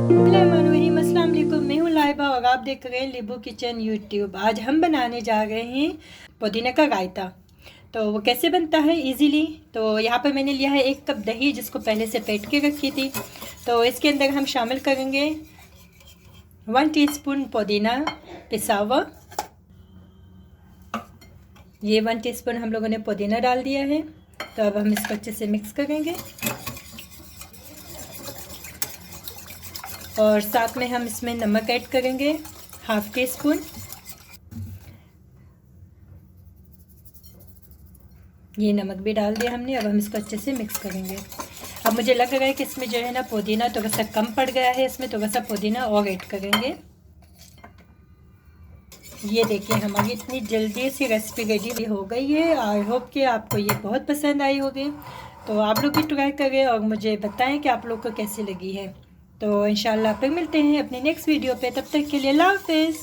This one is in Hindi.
अस्सलाम वालेकुम, मैं हूँ लाइबा और आप देख रहे हैं लीबू किचन यूट्यूब। आज हम बनाने जा रहे हैं पुदीना का रायता। तो वो कैसे बनता है इजीली। तो यहाँ पर मैंने लिया है 1 कप दही, जिसको पहले से फेंट के रखी थी। तो इसके अंदर हम शामिल करेंगे 1 टीस्पून पुदीना पिसा हुआ। ये 1 टीस्पून हम लोगों ने पुदीना डाल दिया है। तो अब हम इसको अच्छे से मिक्स करेंगे और साथ में हम इसमें नमक ऐड करेंगे 1/2 टीस्पून। ये नमक भी डाल दिया हमने। अब हम इसको अच्छे से मिक्स करेंगे। अब मुझे लग रहा है कि इसमें जो है ना पुदीना थोड़ा सा कम पड़ गया है, इसमें थोड़ा सा पुदीना और ऐड करेंगे। ये देखिए हमारी इतनी जल्दी सी रेसिपी रेडी हो गई है। आई होप कि आपको ये बहुत पसंद आई होगी। तो आप लोग भी ट्राई करें और मुझे बताएं कि आप लोग को कैसी लगी है। तो इंशाल्लाह फिर मिलते हैं अपनी नेक्स्ट वीडियो पे। तब तक के लिए अल्लाह हाफिज़।